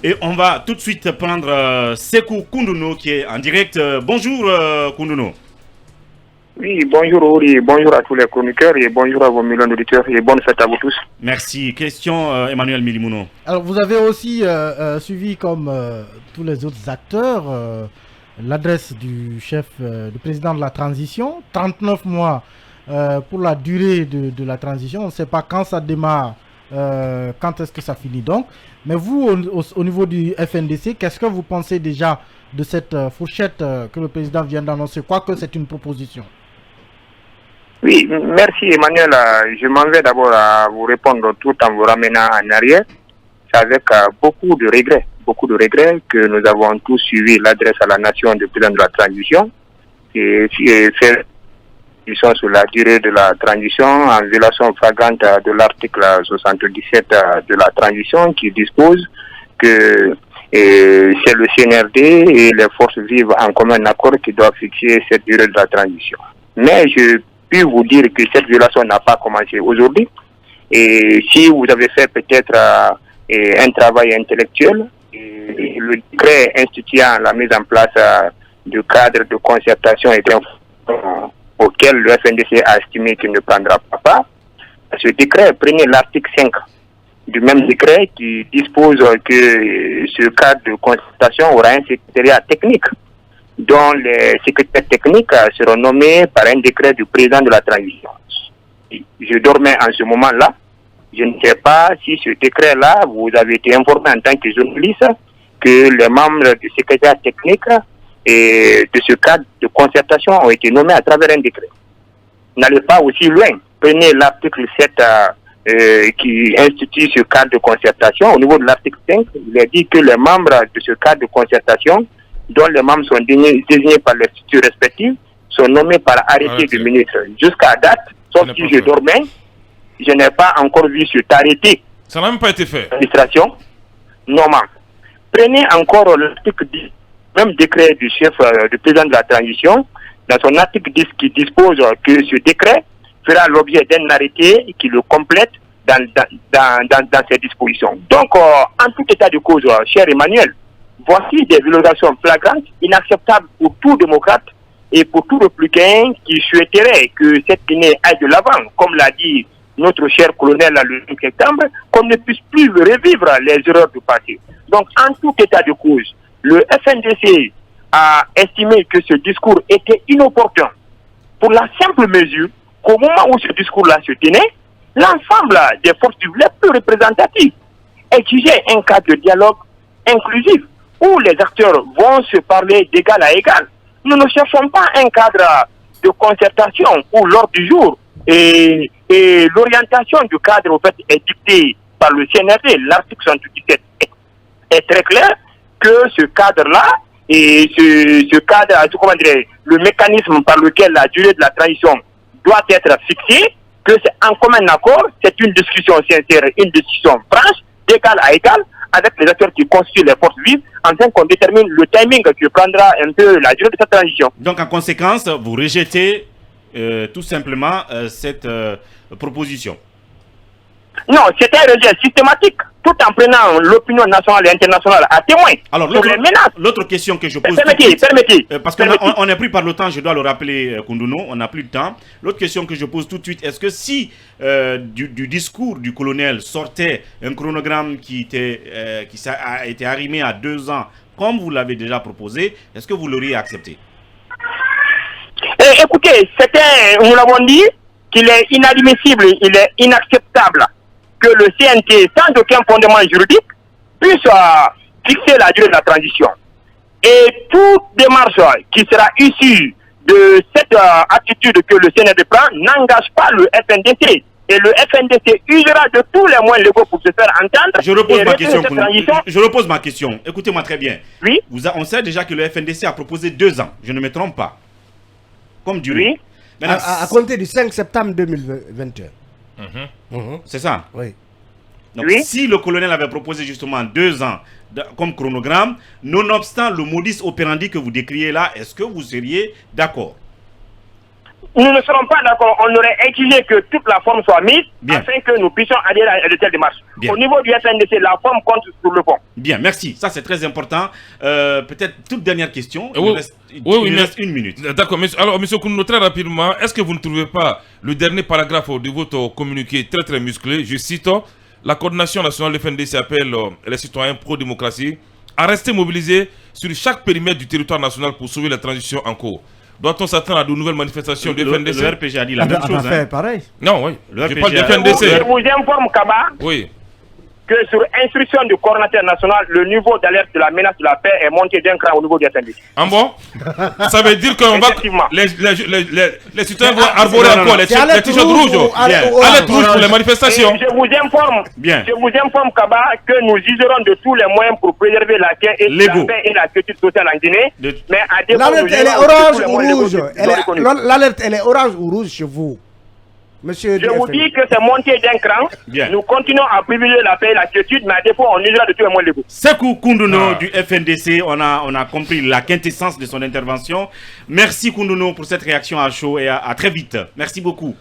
Et on va tout de suite prendre Sekou Koundouno qui est en direct. Bonjour Koundouno. Oui, bonjour Ori, bonjour à tous les chroniqueurs et bonjour à vos millions d'auditeurs et bonne fête à vous tous. Merci. Question Emmanuel Milimouno. Alors vous avez aussi suivi comme tous les autres acteurs l'adresse du chef, du président de la transition, 39 mois pour la durée de la transition. On ne sait pas quand ça démarre, quand est-ce que ça finit donc. Mais vous, au niveau du FNDC, qu'est-ce que vous pensez déjà de cette fourchette que le président vient d'annoncer, quoique c'est une proposition? Oui, merci Emmanuel. Je m'en vais d'abord à vous répondre tout en vous ramenant en arrière. C'est avec beaucoup de regrets que nous avons tous suivi l'adresse à la nation du président de la transition. Ils sont sur la durée de la transition en violation flagrante de l'article 77 de la transition qui dispose que c'est le CNRD et les forces vives en commun accord qui doivent fixer cette durée de la transition. Mais je puis vous dire que cette violation n'a pas commencé aujourd'hui. Et si vous avez fait peut-être un travail intellectuel, le décret instituant la mise en place du cadre de concertation et d'information auquel le FNDC a estimé qu'il ne prendra pas part, ce décret prenait l'article 5 du même décret qui dispose que ce cadre de concertation aura un secrétariat technique dont les secrétaires techniques seront nommés par un décret du président de la transition. Je dormais en ce moment-là. Je ne sais pas si ce décret-là, vous avez été informé en tant que journaliste que les membres du secrétaire technique et de ce cadre de concertation ont été nommés à travers un décret. N'allez pas aussi loin. Prenez l'article 7 qui institue ce cadre de concertation. Au niveau de l'article 5, il est dit que les membres de ce cadre de concertation, dont les membres sont désignés par les structures respectives, sont nommés par arrêté du ministre. Jusqu'à date, sauf si je dormais, je n'ai pas encore vu cet arrêté. Ça n'a même pas été fait. Administration, normal. Prenez encore l'article 10, même décret du chef du président de la transition, dans son article 10 qui dispose que ce décret fera l'objet d'un arrêté qui le complète dans ses dispositions. Donc, en tout état de cause, cher Emmanuel, voici des violations flagrantes, inacceptables pour tout démocrate et pour tout républicain qui souhaiterait que cette Guinée aille de l'avant, comme l'a dit notre cher colonel le 5 septembre, qu'on ne puisse plus revivre les erreurs du passé. Donc, en tout état de cause, le FNDC a estimé que ce discours était inopportun pour la simple mesure qu'au moment où ce discours-là se tenait, l'ensemble des forces les plus représentatives exigeait un cadre de dialogue inclusif où les acteurs vont se parler d'égal à égal. Nous ne cherchons pas un cadre de concertation où l'ordre du jour et l'orientation du cadre en fait, est dictée par le CNRD. L'article 77 est très clair que ce cadre-là et ce cadre, comment dire, le mécanisme par lequel la durée de la transition doit être fixée, que c'est en commun accord, c'est une discussion sincère, une discussion franche, d'égal à égal, avec les acteurs qui constituent les forces vives, afin qu'on détermine le timing que prendra un peu la durée de cette transition. Donc en conséquence, vous rejetez tout simplement cette proposition. Non, c'est un rejet systématique, tout en prenant l'opinion nationale et internationale à témoin. Alors, sur les menaces. L'autre question que je pose... Permettez. Parce qu'on est pris par le temps, je dois le rappeler, Koundouno, on n'a plus de temps. L'autre question que je pose tout de suite, est-ce que si du discours du colonel sortait un chronogramme qui a été arrimé à 2 ans, comme vous l'avez déjà proposé, est-ce que vous l'auriez accepté? Écoutez, nous l'avons dit, qu'il est inadmissible, il est inacceptable que le CNT, sans aucun fondement juridique, puisse fixer la durée de la transition. Et toute démarche qui sera issue de cette attitude que le CNT prend n'engage pas le FNDC. Et le FNDC usera de tous les moyens légaux pour se faire entendre. Je repose ma question. Écoutez-moi très bien. Oui. On sait déjà que le FNDC a proposé 2 ans. Je ne me trompe pas. Comme durée. Oui. Maintenant, à compter du 5 septembre 2021. C'est ça? Oui. Donc, oui. Si le colonel avait proposé justement 2 ans comme chronogramme, nonobstant le modus operandi que vous décriez là, est-ce que vous seriez d'accord? nous ne serons pas d'accord. On aurait exigé que toute la forme soit mise afin que nous puissions adhérer à de telles démarches. Au niveau du FNDC, la forme compte sur le fond. Bien, merci. Ça, c'est très important. Peut-être toute dernière question. Il nous reste une minute. D'accord. Alors, M. Koundouno, très rapidement, est-ce que vous ne trouvez pas le dernier paragraphe de votre communiqué très très musclé? Je cite, la coordination nationale de FNDC appelle les citoyens pro-démocratie à rester mobilisés sur chaque périmètre du territoire national pour sauver la transition en cours. Doit-on s'attendre à de nouvelles manifestations du FNDC? Le RPG a dit la même chose. Fait pareil. Non, oui. Le Je parle du RPG FNDC. Je vous informe, Kaba, Oui. que sur instruction du coordinateur national, le niveau d'alerte de la menace de la paix est monté d'un cran au niveau du FNDC. En bon? Ça veut dire qu'on va. Effectivement. Les citoyens vont arborer encore les t-shirts rouges. Alerte rouge pour les manifestations. Et je vous informe, Bien. je vous informe, Kaba, que nous userons de tous les moyens pour préserver la paix et la paix et la quiétude sociale en Guinée. Mais à défaut, L'alerte, elle est nous orange usons ou de tous les rouge? moyens reconnus. L'alerte, elle est orange ou rouge chez vous, monsieur? Je vous dis que c'est monté d'un cran. Bien. Nous continuons à privilégier la paix et la quiétude, mais à défaut, on usera de tous les moyens légaux. Sékou Koundouno du FNDC, on a compris la quintessence de son intervention. Merci Koundouno pour cette réaction à chaud et à très vite. Merci beaucoup.